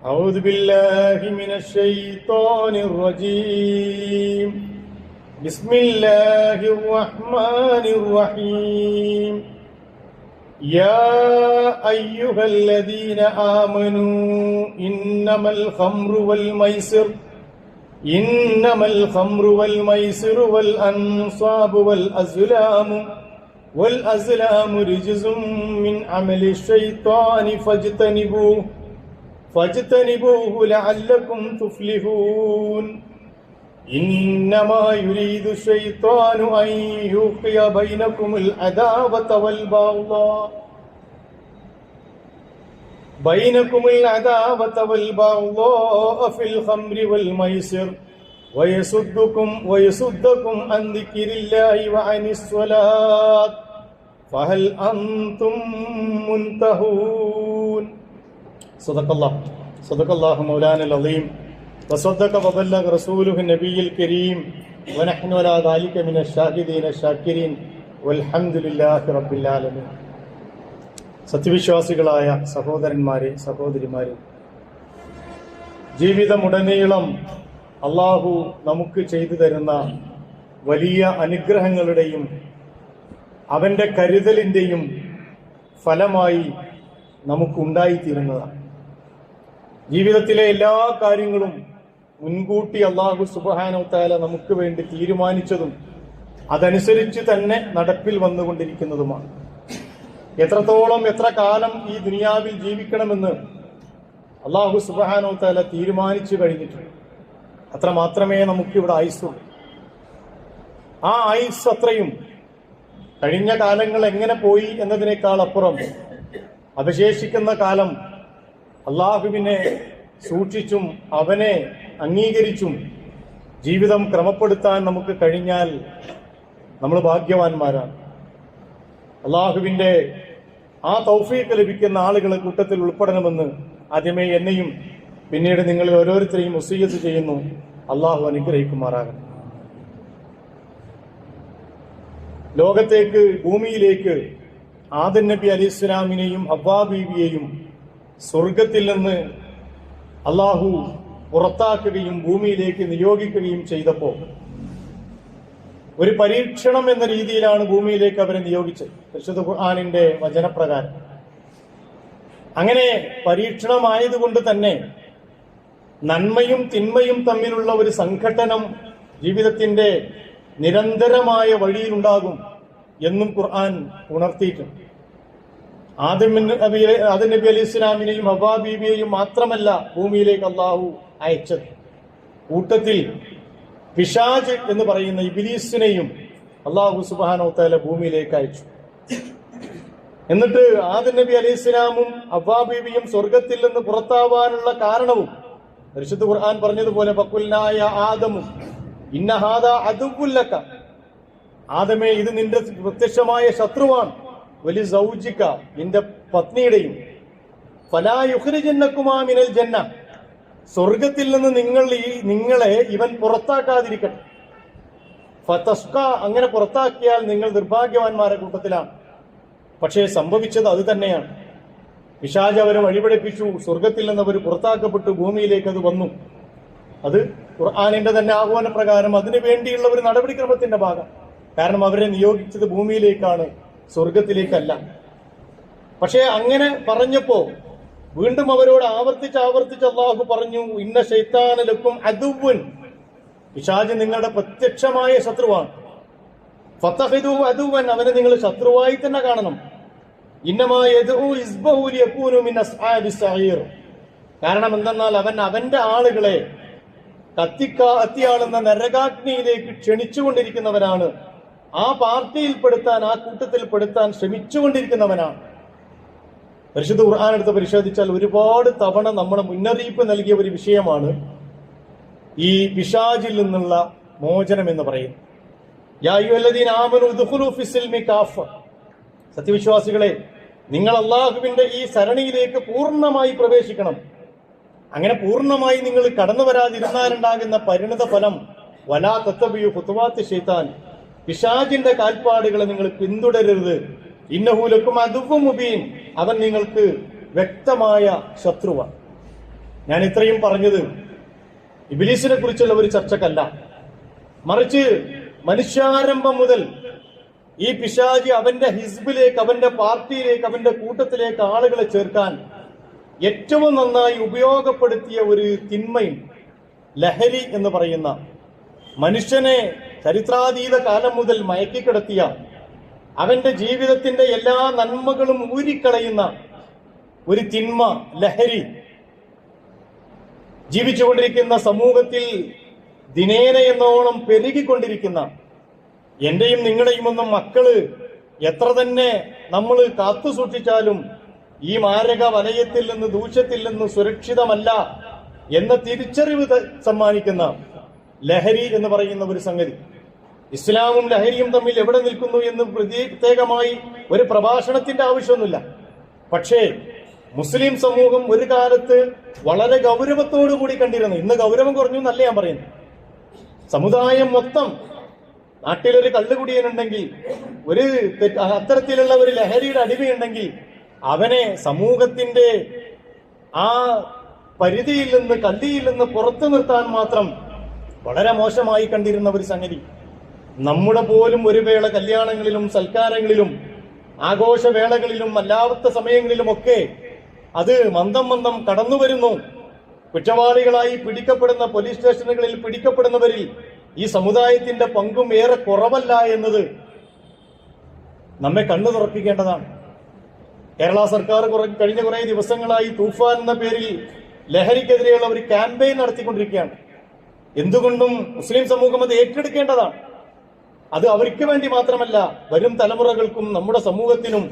أعوذ بالله من الشيطان الرجيم بسم الله الرحمن الرحيم يا أيها الذين آمنوا إنما الخمر والميسر والأنصاب والأزلام رجز من عمل الشيطان فاجتنبوه لعلكم تفلحون إنما يريد الشيطان أن يوقع بينكم العداوة والبغضاء في الخمر والميسر ويصدكم عن ذكر الله وعن الصلاة فهل أنتم منتهون صدق الله مولانا العظيم وصدق وبلغ رسوله النبي الكريم ونحن على ذلك من الشاهدين الشاكرين والحمد لله رب العالمين. സത്യവിശ്വാസികളായ സഹോദരന്മാരെ, സഹോദരിമാരെ, ജീവിതമുടനീളം അള്ളാഹു നമുക്ക് ചെയ്തു തരുന്ന വലിയ അനുഗ്രഹങ്ങളുടെയും അവന്റെ കരുതലിന്റെയും ഫലമായി നമുക്കുണ്ടായിത്തീരുന്നതാണ്. ജീവിതത്തിലെ എല്ലാ കാര്യങ്ങളും മുൻകൂട്ടി അള്ളാഹു സുബ്ഹാനഹു തആല നമുക്ക് വേണ്ടി തീരുമാനിച്ചതും അതനുസരിച്ച് തന്നെ നടപ്പിൽ വന്നുകൊണ്ടിരിക്കുന്നതുമാണ്. എത്ര കാലം ഈ ദുനിയാവിൽ ജീവിക്കണമെന്ന് അള്ളാഹു സുബ്ഹാനഹു തആല തീരുമാനിച്ചു കഴിഞ്ഞിട്ടുണ്ട്. അത്ര മാത്രമേ നമുക്കിവിടെ ആയുസ്സുള്ളൂ. ആ ആയുസ് അത്രയും കഴിഞ്ഞ കാലങ്ങൾ എങ്ങനെ പോയി എന്നതിനേക്കാൾ അപ്പുറം അവശേഷിക്കുന്ന കാലം അള്ളാഹുവിനെ സൂക്ഷിച്ചും അവനെ അംഗീകരിച്ചും ജീവിതം ക്രമപ്പെടുത്താൻ നമുക്ക് കഴിഞ്ഞാൽ നമ്മൾ ഭാഗ്യവാന്മാരാണ്. അള്ളാഹുവിന്റെ ആ തൗഫീഖ് ലഭിക്കുന്ന ആളുകളെ കൂട്ടത്തിൽ ഉൾപ്പെടണമെന്ന് ആദ്യമേ എന്നെയും പിന്നീട് നിങ്ങൾ ഓരോരുത്തരെയും വസിയ്യത്ത് ചെയ്യുന്നു. അള്ളാഹു അനുഗ്രഹിക്കുമാറാകട്ടെ. ലോകത്തേക്ക്, ഭൂമിയിലേക്ക് ആദം നബി അലൈഹിസ്സലാമിനെയും ഹവ്വാ ബീവിയെയും സ്വർഗത്തിൽ നിന്ന് അള്ളാഹു പുറത്താക്കുകയും ഭൂമിയിലേക്ക് നിയോഗിക്കുകയും ചെയ്തപ്പോൾ ഒരു പരീക്ഷണം എന്ന രീതിയിലാണ് ഭൂമിയിലേക്ക് അവരെ നിയോഗിച്ചത്, പരിശുദ്ധ ഖുർആനിന്റെ വചനപ്രകാരം. അങ്ങനെ പരീക്ഷണമായതുകൊണ്ട് തന്നെ നന്മയും തിന്മയും തമ്മിലുള്ള ഒരു സംഘട്ടനം ജീവിതത്തിന്റെ നിരന്തരമായ വഴിയിലുണ്ടാകും എന്നും ഖുർആൻ ഉണർത്തിയിട്ടുണ്ട്. ആദം നബി അലൈഹി ഇസ്ലാമിനെയും ഹവ്വാ ബീവിയെയും മാത്രമല്ല ഭൂമിയിലേക്ക് അള്ളാഹു അയച്ചത്, കൂട്ടത്തിൽ പിശാച് എന്ന് പറയുന്ന ഇബ്ലീസിനെയും അള്ളാഹു സുബ്ഹാനഹു തആല ഭൂമിയിലേക്ക് അയച്ചു. എന്നിട്ട് ആദം നബി അലൈഹി ഇസ്ലാമും ഹവ്വാ ബീവിയും സ്വർഗത്തിൽ നിന്ന് പുറത്താവാനുള്ള കാരണവും പരിശുദ്ധ ഖുർആൻ പറഞ്ഞതുപോലെ ഫഖുൽനായ ആദമു ഇന്ന ഹാദാ അദുവ്വുൻ ലക, ആദമേ ഇത് നിന്റെ പ്രത്യക്ഷമായ ശത്രുവാണ്, വലി സൗജിക നിന്റെ പത്നിയുടെയും, ഫലാ യുഖ്രിജന്നകുമാ മിനൽ ജന്ന, സ്വർഗത്തിൽ നിന്ന് നിങ്ങളെ ഇവൻ പുറത്താക്കാതിരിക്കട്ടെ, ഫതസ്ക, അങ്ങനെ പുറത്താക്കിയാൽ നിങ്ങൾ നിർഭാഗ്യവാന്മാരുടെ കൂട്ടത്തിലാണ്. പക്ഷേ സംഭവിച്ചത് അത് തന്നെയാണ്. പിശാച് അവരെ വഴിപഠിപ്പിച്ചു, സ്വർഗത്തിൽ നിന്ന് അവർ പുറത്താക്കപ്പെട്ടു, ഭൂമിയിലേക്ക് അത് വന്നു. അത് ഖുർആനിന്റെ തന്നെ ആഹ്വാന പ്രകാരം അതിനു വേണ്ടിയുള്ള ഒരു നടപടിക്രമത്തിന്റെ ഭാഗം. കാരണം അവരെ നിയോഗിച്ചത് ഭൂമിയിലേക്കാണ്, സ്വർഗത്തിലേക്കല്ല. പക്ഷെ അങ്ങനെ പറഞ്ഞപ്പോ വീണ്ടും അവരോട് ആവർത്തിച്ച് അള്ളാഹു പറഞ്ഞു, ഇന്ന ശൈത്താന ലക്കും അദുവ്വുൻ, പിശാച് നിങ്ങളുടെ പ്രത്യക്ഷമായ ശത്രുവാണ്. ഫത്തഖിദു അദുവ്വൻ, അവനെ നിങ്ങൾ ശത്രുവായി തന്നെ കാണണം. ഇന്നമാ യദ്ഉ ഇസ്ബഹു ലിയകൂനു മിൻ അസ്ഹാബിസ് സഈർ, കാരണം എന്തെന്നാൽ അവൻ അവന്റെ ആളുകളെ കത്തിയാളുന്ന നരകാഗ്നിയിലേക്ക് ക്ഷണിച്ചുകൊണ്ടിരിക്കുന്നവനാണ്. ആ പാർട്ടിയിൽപ്പെടുത്താൻ, ആ കൂട്ടത്തിൽപ്പെടുത്താൻ ശ്രമിച്ചുകൊണ്ടിരിക്കുന്നവനാണ്. പരിശുദ്ധ ഖുർആൻ എടുത്ത് പരിശോധിച്ചാൽ ഒരുപാട് തവണ നമ്മുടെ മുന്നറിയിപ്പ് നൽകിയ ഒരു വിഷയമാണ് ഈ പിശാചിൽ നിന്നുള്ള മോചനം എന്ന് പറയുന്നത്. യാ അയ്യുഹല്ലദീന ആമനൂ ഉദ്ഖുലൂ ഫിസ്സിൽമി കാഫ, സത്യവിശ്വാസികളെ നിങ്ങൾ അള്ളാഹുവിന്റെ ഈ സരണിയിലേക്ക് പൂർണ്ണമായി പ്രവേശിക്കണം. അങ്ങനെ പൂർണ്ണമായി നിങ്ങൾ കടന്നു വരാതിരുന്നാലുണ്ടാകുന്ന പരിണിത ഫലം വലാ തത്തബിയു ഖുതുവാത്തി ശൈത്താൻ, പിശാചിന്റെ കാൽപ്പാടുകളെ നിങ്ങൾ പിന്തുടരരുത്. ഇന്നഹു ലക്കും അദുവ്വുൻ മുബീൻ, അവൻ നിങ്ങൾക്ക് വ്യക്തമായ ശത്രുവാണ്. ഞാൻ ഇത്രയും പറഞ്ഞത് ഇബ്ലീസിനെ കുറിച്ചുള്ള ഒരു ചർച്ചക്കല്ല, മറിച്ച് മനുഷ്യാരംഭം മുതൽ ഈ പിശാചി അവന്റെ ഹിസ്ബിലേക്ക്, അവന്റെ പാർട്ടിയിലേക്ക്, അവന്റെ കൂട്ടത്തിലേക്ക് ആളുകളെ ചേർക്കാൻ ഏറ്റവും നന്നായി ഉപയോഗപ്പെടുത്തിയ ഒരു തിന്മയും ലഹരി എന്ന് പറയുന്ന, മനുഷ്യനെ ചരിത്രാതീത കാലം മുതൽ മയക്കിക്കിടത്തിയ, അവന്റെ ജീവിതത്തിന്റെ എല്ലാ നന്മകളും ഊരിക്കളയുന്ന ഒരു തിന്മ ലഹരി ജീവിച്ചുകൊണ്ടിരിക്കുന്ന സമൂഹത്തിൽ ദിനേന എന്നോണം പെരുകിക്കൊണ്ടിരിക്കുന്ന, എന്റെയും നിങ്ങളുടെയും ഒന്നും മക്കള് എത്ര തന്നെ നമ്മൾ കാത്തു സൂക്ഷിച്ചാലും ഈ മാരക വലയത്തിൽ നിന്ന്, ദൂഷ്യത്തിൽ നിന്ന് സുരക്ഷിതമല്ല എന്ന തിരിച്ചറിവ് സമ്മാനിക്കുന്ന ലഹരി എന്ന് പറയുന്ന ഒരു സംഗതി. ഇസ്ലാമും ലഹരിയും തമ്മിൽ എവിടെ നിൽക്കുന്നു എന്ന് പ്രത്യേകമായി ഒരു പ്രഭാഷണത്തിന്റെ ആവശ്യമൊന്നുമില്ല. പക്ഷേ മുസ്ലിം സമൂഹം ഒരു കാലത്ത് വളരെ ഗൗരവത്തോടു കൂടി കണ്ടിരുന്നു. ഇന്ന് ഗൗരവം കുറഞ്ഞു എന്നല്ല ഞാൻ പറയുന്നത്. സമുദായം മൊത്തം, നാട്ടിലൊരു കള്ളുകുടിയനുണ്ടെങ്കിൽ, ഒരു അത്തരത്തിലുള്ള ഒരു ലഹരിയുടെ അടിമയുണ്ടെങ്കിൽ അവനെ സമൂഹത്തിന്റെ ആ പരിധിയിൽ നിന്ന്, കള്ളിയിൽ നിന്ന് പുറത്തു നിർത്താൻ മാത്രം വളരെ മോശമായി കണ്ടിരുന്ന ഒരു സംഗതി. നമ്മുടെ പോലും ഒരു വേള കല്യാണങ്ങളിലും സൽക്കാരങ്ങളിലും ആഘോഷവേളകളിലും അല്ലാത്ത സമയങ്ങളിലുമൊക്കെ അത് മന്ദം മന്ദം കടന്നു വരുന്നു. കുറ്റവാളികളായി പിടിക്കപ്പെടുന്ന, പോലീസ് സ്റ്റേഷനുകളിൽ പിടിക്കപ്പെടുന്നവരിൽ ഈ സമുദായത്തിന്റെ പങ്കും ഏറെ കുറവല്ല എന്നത് നമ്മെ കണ്ണു തുറപ്പിക്കേണ്ടതാണ്. കേരള സർക്കാർ കഴിഞ്ഞ കുറെ ദിവസങ്ങളായി തൂഫാൻ എന്ന പേരിൽ ലഹരിക്കെതിരെയുള്ള ഒരു ക്യാമ്പയിൻ നടത്തിക്കൊണ്ടിരിക്കുകയാണ്. എന്തുകൊണ്ടും മുസ്ലിം സമൂഹം അത് ഏറ്റെടുക്കേണ്ടതാണ്. അത് അവർക്ക് വേണ്ടി മാത്രമല്ല, വരും തലമുറകൾക്കും നമ്മുടെ സമൂഹത്തിനും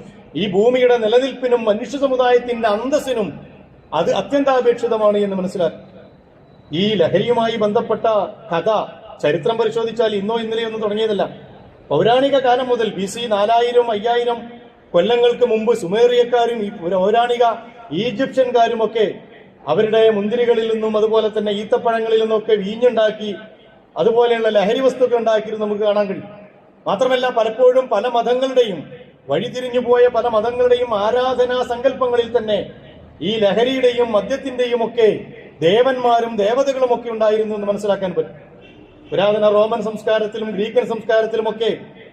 ഈ ഭൂമിയുടെ നിലനിൽപ്പിനും മനുഷ്യ സമുദായത്തിന്റെ അന്തസ്സിനും അത് അത്യന്താപേക്ഷിതമാണ് എന്ന് മനസ്സിലാക്കി. ഈ ലഹരിയുമായി ബന്ധപ്പെട്ട കഥ ചരിത്രം പരിശോധിച്ചാൽ ഇന്നോ ഇന്നലെയോ ഒന്നും തുടങ്ങിയതല്ല. പൗരാണിക കാലം മുതൽ BC 4000 5000 കൊല്ലങ്ങൾക്ക് മുമ്പ് സുമേറിയക്കാരും പൗരാണിക ഈജിപ്ഷ്യൻകാരുമൊക്കെ അവരുടെ മുന്തിരികളിൽ നിന്നും അതുപോലെ തന്നെ ഈത്തപ്പഴങ്ങളിൽ നിന്നൊക്കെ വീഞ്ഞുണ്ടാക്കി അതുപോലെയുള്ള ലഹരി വസ്തുക്കൾ ഉണ്ടാക്കിയിരുന്നു നമുക്ക് കാണാൻ കഴിയും. മാത്രമല്ല പലപ്പോഴും പല മതങ്ങളുടെയും, വഴിതിരിഞ്ഞു പോയ പല മതങ്ങളുടെയും ആരാധനാ സങ്കല്പങ്ങളിൽ തന്നെ ഈ ലഹരിയുടെയും മദ്യത്തിന്റെയും ഒക്കെ ദേവന്മാരും ദേവതകളും ഒക്കെ ഉണ്ടായിരുന്നു എന്ന് മനസ്സിലാക്കാൻ പറ്റും. പുരാതന റോമൻ സംസ്കാരത്തിലും ഗ്രീക്കൻ സംസ്കാരത്തിലുമൊക്കെ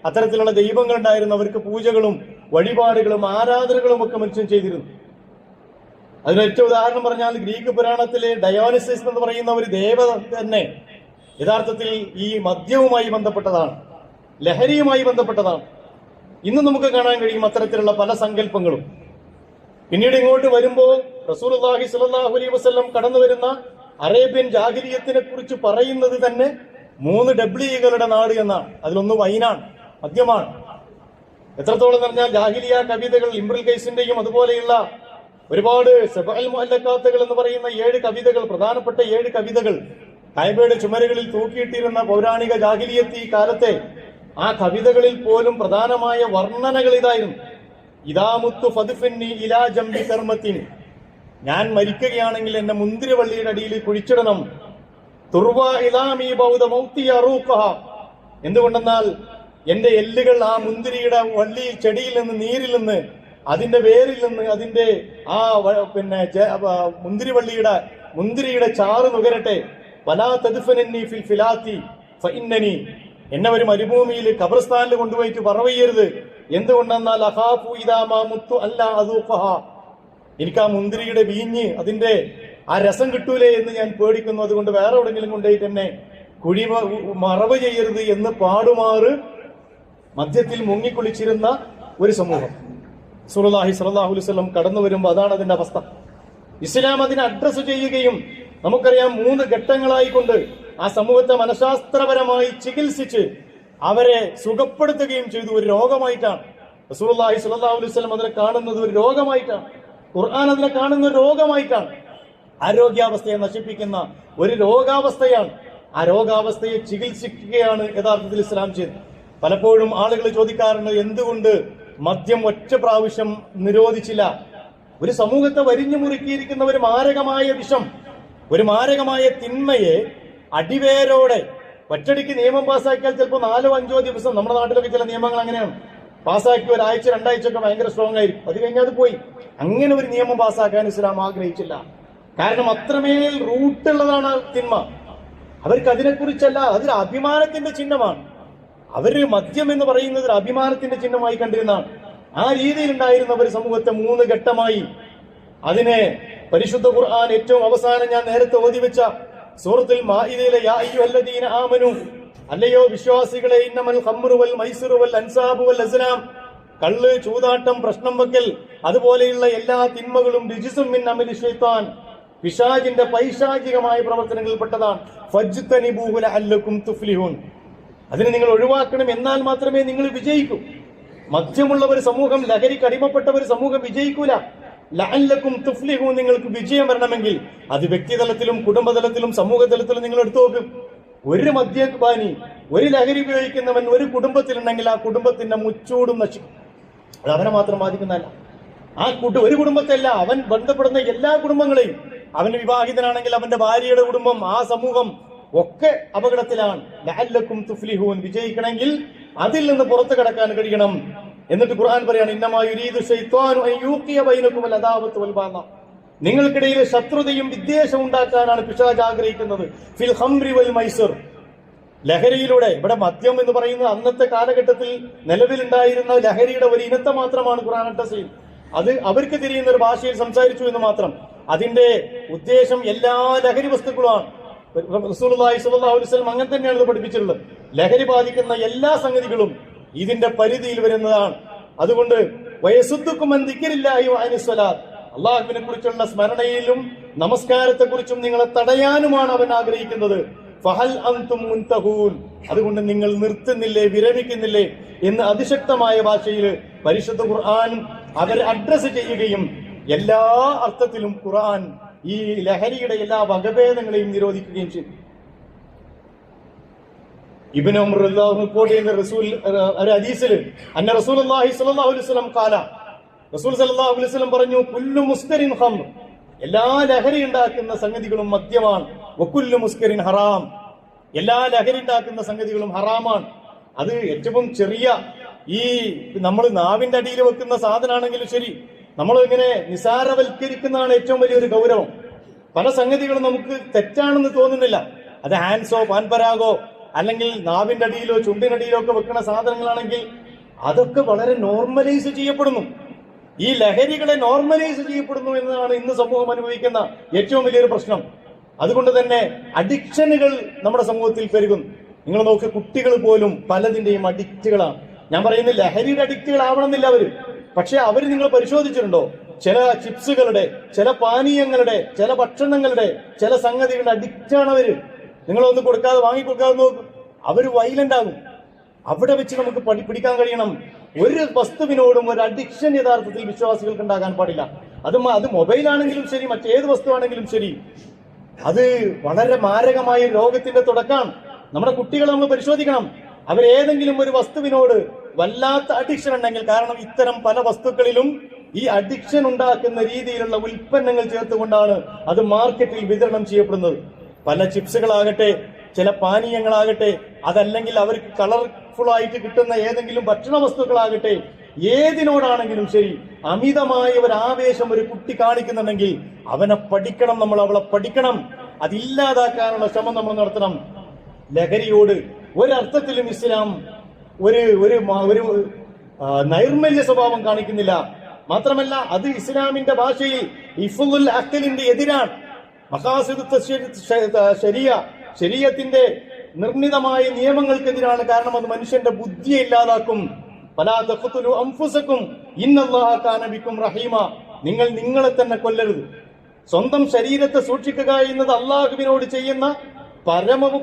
അത്തരത്തിലുള്ള ദൈവങ്ങൾ ഉണ്ടായിരുന്നു. അവർക്ക് പൂജകളും വഴിപാടുകളും ആരാധനകളും ഒക്കെ മനുഷ്യൻ ചെയ്തിരുന്നു. അതിനൊറ്റ ഉദാഹരണം പറഞ്ഞാൽ ഗ്രീക്ക് പുരാണത്തിലെ ഡയോനിസിസ് എന്ന് പറയുന്ന ഒരു ദേവത തന്നെ യഥാർത്ഥത്തിൽ ഈ മദ്യവുമായി ബന്ധപ്പെട്ടതാണ്, ലഹരിയുമായി ബന്ധപ്പെട്ടതാണ്. ഇന്ന് നമുക്ക് കാണാൻ കഴിയും അത്തരത്തിലുള്ള പല സങ്കല്പങ്ങളും. പിന്നീട് ഇങ്ങോട്ട് വരുമ്പോൾ റസൂലുള്ളാഹി സ്വല്ലല്ലാഹു അലൈഹി വസല്ലം കടന്നു വരുന്ന അറേബ്യൻ ജാഹിലിയത്തിനെ കുറിച്ച് പറയുന്നത് തന്നെ 3 ഡബ്ലികളുടെ നാട് എന്നാണ്. അതിലൊന്ന് വൈനാണ്, മദ്യമാണ്. എത്രത്തോളം പറഞ്ഞാൽ ജാഹിലിയ കവിതകൾ, ഇംറുൽ ഖൈസിന്റെയും അതുപോലെയുള്ള ഒരുപാട് സബഅൽ മുഅല്ലഖാത്തുകൾ എന്ന് പറയുന്ന 7 കവിതകൾ, പ്രധാനപ്പെട്ട 7 കവിതകൾ കഅബയുടെ ചുമരുകളിൽ തൂക്കിയിട്ടിരുന്ന പൗരാണിക ജാഹിലിയത്ത് ഈ കാലത്തെ ആ കവിതകളിൽ പോലും പ്രധാനമായ വർണ്ണനകൾ ഇതായിരുന്നു: ഇദാമുത്തു ഫദ്ഫിന്നി ഇലാ ജംബി കർമ്മത്തിൻ, ഞാൻ മരിക്കുകയാണെങ്കിൽ എന്നെ മുന്തിരിവള്ളിയുടെ അടിയിൽ കുഴിച്ചിടണം. തുർവ ഇലാമി ബൗദ മൗത്തി അറൂഖഹ, എന്തുകൊണ്ടെന്നാൽ എന്റെ എല്ലുകൾ ആ മുന്തിരിയുടെ വള്ളിയിൽ, ചെടിയിൽ നിന്ന്, നീരിൽ നിന്ന്, അതിന്റെ വേരിൽ നിന്ന്, അതിന്റെ ആ മുന്തിരിയുടെ ചാറ് നുകരട്ടെ. വലാ തദ്ഫിനി ഫിൽ ഫിലാത്തി ഫഇന്നനി, എന്നെ ഒരു മരുഭൂമിയിൽ ഖബർസ്ഥാനിൽ കൊണ്ടുപോയിട്ട് പറവയ്യരുത്. എന്തുകൊണ്ടെന്നാൽ അഖാഫു ഇദാ മാ മുത്തു അല്ലാ അദൂഖഹ, എനിക്ക് ആ മുന്തിരിയുടെ വീഞ്ഞ്, അതിന്റെ ആ രസം കിട്ടൂലേ എന്ന് ഞാൻ പേടിക്കുന്നു. അതുകൊണ്ട് വേറെ എവിടെങ്കിലും കൊണ്ടുപോയിട്ട് എന്നെ മറവ് ചെയ്യരുത് എന്ന് പാടുമാറ് മദ്യത്തിൽ മുങ്ങിക്കുളിച്ചിരുന്ന ഒരു സമൂഹം. റസൂലുള്ളാഹി സ്വല്ലല്ലാഹു അലൈഹി വസല്ലം കടന്നു വരുമ്പോൾ അതാണ് അതിന്റെ അവസ്ഥ. ഇസ്ലാം അതിനെ അഡ്രസ് ചെയ്യുകയും നമുക്കറിയാം 3 ഘട്ടങ്ങളായിക്കൊണ്ട് ആ സമൂഹത്തെ മനഃശാസ്ത്രപരമായി ചികിത്സിച്ച് അവരെ സുഖപ്പെടുത്തുകയും ചെയ്തു. ഒരു രോഗമായിട്ടാണ് റസൂലുള്ളാഹി സ്വല്ലല്ലാഹു അലൈഹി വസല്ലം അതിനെ കാണുന്നത്, ഒരു രോഗമായിട്ടാണ്. ഖുർആൻ അതിനെ കാണുന്ന ഒരു രോഗമായിട്ടാണ്. ആരോഗ്യാവസ്ഥയെ നശിപ്പിക്കുന്ന ഒരു രോഗാവസ്ഥയാണ്. ആ രോഗാവസ്ഥയെ ചികിത്സിക്കുകയാണ് യഥാർത്ഥത്തിൽ ഇസ്ലാം ചെയ്തത്. പലപ്പോഴും ആളുകൾ ചോദിക്കാറുണ്ട്, എന്തുകൊണ്ട് മദ്യം ഒറ്റ പ്രാവശ്യം നിരോധിച്ചില്ല? ഒരു സമൂഹത്തെ വരിഞ്ഞു മുറുക്കിയിരിക്കുന്ന ഒരു മാരകമായ വിഷം, ഒരു മാരകമായ തിന്മയെ അടിവേരോടെ ഒറ്റടിക്ക് നിയമം പാസ്സാക്കിയാൽ ചിലപ്പോൾ 4-5 ദിവസം, നമ്മുടെ നാട്ടിലൊക്കെ ചില നിയമങ്ങൾ അങ്ങനെയാണ്, പാസ്സാക്കി ഒരാഴ്ച 2 ആഴ്ച ഒക്കെ ഭയങ്കര സ്ട്രോങ് ആയിരിക്കും, അത് കഴിഞ്ഞാൽ അത് പോയി. അങ്ങനെ ഒരു നിയമം പാസ്സാക്കാൻ ഇസ്ലാം ആഗ്രഹിച്ചില്ല. കാരണം അത്രമേൽ റൂട്ടുള്ളതാണ് തിന്മ. അവർക്ക് അതിനെക്കുറിച്ചല്ല, അതൊരു അഭിമാനത്തിന്റെ ചിഹ്നമാണ്. അവര് മദ്യം എന്ന് പറയുന്നത് ഒരു അഭിമാനത്തിന്റെ ചിഹ്നമായി കണ്ടിരുന്നതാണ്. ആ രീതിയിൽ ഉണ്ടായിരുന്ന ഒരു സമൂഹത്തെ 3 ഘട്ടമായി അതിനെ പരിശുദ്ധ ഖുർആൻ ഏറ്റവും അവസാനം ഞാൻ നേരത്തെ ഓതി വെച്ച സൂറത്തുൽ മാഇദയിലെ യാ അയ്യുഹല്ലദീന ആമനു, അല്ലയോ വിശ്വാസികളെ, ഇന്നമൽ ഖംറു വൽ മൈസിറു വൽ അൻസാബു വൽ അസ്ലാം, കള്ള്, ചൂതാട്ടം, പ്രശ്നം വെക്കൽ, അതുപോലെയുള്ള എല്ലാ തിന്മകളും റിജ്സും മിൻ അമലി ശൈത്താൻ, പിശാചിന്റെ പൈശാചികമായ പ്രവർത്തനങ്ങളിൽപ്പെട്ടതാണ്. ഫജ്തനിബൂഹു ലഅല്ലക്കും തുഫ്ലിഹൂൻ, അതിനെ നിങ്ങൾ ഒഴിവാക്കണം, എന്നാൽ മാത്രമേ നിങ്ങൾ വിജയിക്കൂ. മദ്യമുള്ള ഒരു സമൂഹം, ലഹരിക്ക് അടിമപ്പെട്ട ഒരു സമൂഹം വിജയിക്കൂല. ലഅല്ലക്കും തുഫ്ലിഹൂൻ, നിങ്ങൾക്ക് വിജയം വരണമെങ്കിൽ അത് വ്യക്തിതലത്തിലും കുടുംബതലത്തിലും സമൂഹതലത്തിലും നിങ്ങൾ എടുത്തു നോക്കും. ഒരു മദ്യപാനി, ഒരു ലഹരി ഉപയോഗിക്കുന്നവൻ ഒരു കുടുംബത്തിലുണ്ടെങ്കിൽ ആ കുടുംബത്തിന്റെ മുച്ചൂടും നശിക്കും. അത് അവനെ മാത്രം ബാധിക്കുന്നതല്ല, ഒരു കുടുംബത്തെയല്ല, അവൻ ബന്ധപ്പെടുന്ന എല്ലാ കുടുംബങ്ങളെയും. അവന് വിവാഹിതനാണെങ്കിൽ അവന്റെ ഭാര്യയുടെ കുടുംബം, ആ സമൂഹം ഒക്കെ അപകടത്തിലാണ്. ലഅല്ലക്കും തുഫ്ലിഹൂൻ, വിജയിക്കണമെങ്കിൽ അതിൽ നിന്ന് പുറത്തു കടക്കാൻ കഴിയണം. എന്നിട്ട് ഖുർആൻ പറയാണ്, ഇന്നമാ യുരീദു ശൈത്വാനു അൻ യൂഖിയ ബൈനകുമുൽ അദാവത വൽ ബഗ്ദ, നിങ്ങൾക്കിടയിൽ ശത്രുതയും വിദ്വേഷവും ഉണ്ടാക്കാനാണ് പിശാച് ആഗ്രഹിക്കുന്നത്. ഫിൽ ഖംറി വൽ മൈസിർ, ലഹരിയിലൂടെ. ഇവിടെ മദ്യം എന്ന് പറയുന്നത് അന്നത്തെ കാലഘട്ടത്തിൽ നിലവിലുണ്ടായിരുന്ന ലഹരിയുടെ ഒരു ഇനത്തെ മാത്രമാണ് ഖുർആൻ അഡ്രസ് ചെയ്യുന്നത്. അത് അവർക്ക് തിരിയുന്ന ഒരു ഭാഷയിൽ സംസാരിച്ചു എന്ന് മാത്രം. അതിന്റെ ഉദ്ദേശം എല്ലാ ലഹരി വസ്തുക്കളുമാണ്. റസൂലുള്ളാഹി സ്വല്ലല്ലാഹു അലൈഹി വസല്ലം അങ്ങനെ തന്നെയാണ് ഇത് പഠിപ്പിച്ചിട്ടുള്ളത്. ലഹരി ബാധിക്കുന്ന എല്ലാ സംഗതികളും ഇതിന്റെ പരിധിയിൽ വരുന്നതാണ്. അതുകൊണ്ട് വയസുദ്ദുക്കും അൻ ദിക്രില്ലാഹി വഅനി സ്വലാത്ത്, അള്ളാഹുവിനെ കുറിച്ചുള്ള സ്മരണയിലും നമസ്കാരത്തെ കുറിച്ചും നിങ്ങളെ തടയാനുമാണ് അവൻ ആഗ്രഹിക്കുന്നത്. ഫഹൽ അൻതും മുൻതഹൂൻ, അതുകൊണ്ട് നിങ്ങൾ നിർത്തുന്നില്ലേ, വിരമിക്കുന്നില്ലേ എന്ന് അതിശക്തമായ ഭാഷയിൽ പരിശുദ്ധ ഖുർആൻ അവർ അഡ്രസ് ചെയ്യുകയും എല്ലാ അർത്ഥത്തിലും ഖുർആൻ ഈ ലഹരിയുടെ എല്ലാ വകഭേദങ്ങളെയും നിരോധിക്കുകയും ചെയ്തു. ഇബ്നു ഉമർ റളിയല്ലാഹു റിപ്പോർട്ട് ചെയ്യുന്ന ഒരു ഹദീസിൽ അന്ന റസൂലുള്ളാഹി സ്വല്ലല്ലാഹു അലൈഹി വസല്ലം ഖാല, റസൂൽ സല്ലല്ലാഹു അലൈഹി വസല്ലം പറഞ്ഞു, കുല്ലു മുസ്കരിൻ ഖംർ, എല്ലാ ലഹരി ഉണ്ടാക്കുന്ന സംഗതികളും മദ്യമാണ്. വകുല്ലു മുസ്കരിൻ ഹറാം, എല്ലാ ലഹരി ഉണ്ടാക്കുന്ന സംഗതികളും ഹറാമാണ്. അത് ഏറ്റവും ചെറിയ ഈ നമ്മൾ നാവിന്റെ അടിയിൽ വെക്കുന്ന സാധനമാണെങ്കിലും ശരി, നമ്മൾ ഇങ്ങനെ നിസാരവൽക്കരിക്കുന്നതാണ് ഏറ്റവും വലിയൊരു ഗൗരവം. പല സംഗതികളും നമുക്ക് തെറ്റാണെന്ന് തോന്നുന്നില്ല. അത് ഹാൻഡ്സോ പാൻപരാഗോ അല്ലെങ്കിൽ നാവിന്റെ അടിയിലോ ചുണ്ടിനടിയിലോ ഒക്കെ വെക്കുന്ന സാധനങ്ങളാണെങ്കിൽ അതൊക്കെ വളരെ നോർമലൈസ് ചെയ്യപ്പെടുന്നു. ഈ ലഹരികളെ നോർമലൈസ് ചെയ്യപ്പെടുന്നു എന്നതാണ് ഇന്ന് സമൂഹം അനുഭവിക്കുന്ന ഏറ്റവും വലിയൊരു പ്രശ്നം. അതുകൊണ്ട് തന്നെ അഡിക്ഷനുകൾ നമ്മുടെ സമൂഹത്തിൽ പെരുകുന്നു. നിങ്ങൾ നോക്ക്, കുട്ടികൾ പോലും പലതിന്റെയും അഡിക്റ്റുകളാണ്. ഞാൻ പറയുന്നത് ലഹരിയുടെ അഡിക്റ്റുകളാവണമെന്നില്ല അവര്, പക്ഷെ അവര് നിങ്ങൾ പരിശോധിച്ചിട്ടുണ്ടോ? ചില ചിപ്സുകളുടെ, ചില പാനീയങ്ങളുടെ, ചില ഭക്ഷണങ്ങളുടെ, ചില സംഗതികളുടെ അഡിക്റ്റാണ് അവര്. നിങ്ങളൊന്ന് കൊടുക്കാതെ വാങ്ങിക്കൊടുക്കാതെ നോക്കും, അവര് വൈലന്റ് ആകും. അവിടെ വെച്ച് നമുക്ക് പിടിക്കാൻ കഴിയണം. ഒരു വസ്തുവിനോടും ഒരു അഡിക്ഷൻ യഥാർത്ഥത്തിൽ വിശ്വാസികൾക്ക് ഉണ്ടാകാൻ പാടില്ല. അത് മൊബൈലാണെങ്കിലും ശരി, മറ്റേത് വസ്തുവാണെങ്കിലും ശരി, അത് വളരെ മാരകമായ രോഗത്തിന്റെ തുടക്കമാണ്. നമ്മുടെ കുട്ടികളെ നമ്മൾ പരിശോധിക്കണം. അവരേതെങ്കിലും ഒരു വസ്തുവിനോട് വല്ലാത്ത അഡിക്ഷൻ ഉണ്ടെങ്കിൽ, കാരണം ഇത്തരം പല വസ്തുക്കളിലും ഈ അഡിക്ഷൻ ഉണ്ടാക്കുന്ന രീതിയിലുള്ള ഉൽപ്പന്നങ്ങൾ ചേർത്തുകൊണ്ടാണ് അത് മാർക്കറ്റിൽ വിതരണം ചെയ്യപ്പെടുന്നത്. പല ചിപ്സുകളാകട്ടെ, ചില പാനീയങ്ങളാകട്ടെ, അതല്ലെങ്കിൽ അവർക്ക് കളർഫുൾ ആയിട്ട് കിട്ടുന്ന ഏതെങ്കിലും ഭക്ഷണ വസ്തുക്കളാകട്ടെ, ഏതിനോടാണെങ്കിലും ശരി അമിതമായ ഒരു ആവേശം ഒരു കുട്ടി കാണിക്കുന്നുണ്ടെങ്കിൽ അവനെ പഠിക്കണം, നമ്മൾ അവളെ പഠിക്കണം. അതില്ലാതാക്കാനുള്ള ശ്രമം നമ്മൾ നടത്തണം. ലഹരിയോട് ഒരർത്ഥത്തിലും ഇസ്ലാം ഒരു നൈർമല്യ സ്വഭാവം കാണിക്കുന്നില്ല. മാത്രമല്ല അത് ഇസ്ലാമിന്റെ ഭാഷയിൽ ഇഫ്ളുൽ അഖലിന്റെ എതിരാണ്. ശരീഅത്തിന്റെ നിർണിതമായ നിയമങ്ങൾക്കെതിരാണ്. കാരണം അത് മനുഷ്യന്റെ ബുദ്ധിയെ ഇല്ലാതാക്കും. ഫലാ തഖ്തുലു അൻഫുസകും ഇന്നല്ലാഹ കാന ബികും റഹീമ, നിങ്ങൾ നിങ്ങളെ തന്നെ കൊല്ലരുത്. സ്വന്തം ശരീരത്തെ സൂക്ഷിക്കുക എന്നത് അള്ളാഹുവിനോട് ചെയ്യുന്ന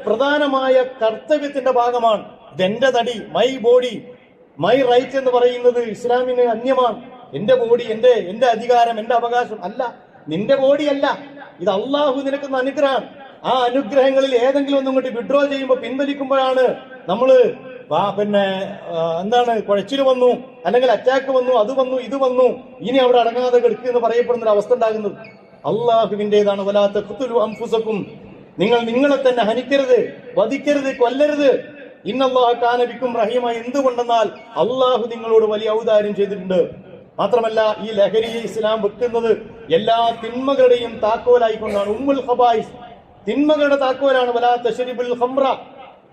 പ്രധാനമായ കർത്തവ്യത്തിന്റെ ഭാഗമാണ്. ഇതെന്റെ തടി, മൈ ബോഡി മൈ റൈറ്റ് എന്ന് പറയുന്നത് ഇസ്ലാമിന് അന്യമാണ്. എന്റെ ബോഡി, എന്റെ അധികാരം, എന്റെ അവകാശം അല്ല, നിന്റെ ബോഡി അല്ല. ഇത് അള്ളാഹു നിനക്കുന്ന അനുഗ്രഹം. ആ അനുഗ്രഹങ്ങളിൽ ഏതെങ്കിലും ഒന്നും ഇങ്ങോട്ട് വിഡ്രോ ചെയ്യുമ്പോൾ, പിൻവലിക്കുമ്പോഴാണ് നമ്മള് കുഴച്ചില് വന്നു, അല്ലെങ്കിൽ അറ്റാക്ക് വന്നു, അത് വന്നു, ഇത് വന്നു, ഇനി അവിടെ അടങ്ങാതെ കിടക്കുക എന്ന് പറയപ്പെടുന്ന ഒരു അവസ്ഥ ഉണ്ടാകുന്നത്. അള്ളാഹുവിന്റേതാണ്. വലാ തഖ്തുലു അൻഫുസകും, നിങ്ങൾ നിങ്ങളെ തന്നെ ഹനിക്കരുത്, വധിക്കരുത്, കൊല്ലരുത്. ഇന്നല്ലാഹ കാന ബികും റഹീമ, എന്തുകൊണ്ടെന്നാൽ അള്ളാഹു നിങ്ങളോട് വലിയ ഔദാര്യം ചെയ്തിട്ടുണ്ട്. മാത്രമല്ല ഈ ലഹരിയെ ഇസ്ലാം വെക്കുന്നത് എല്ലാ തിന്മകളുടെയും താക്കോലായിക്കൊണ്ടാണ്. ഉമ്മുൽ ഖബായിസ്, തിന്മകളുടെ താക്കോലാണ്. വലാ തശ്രിബുൽ ഖംറ,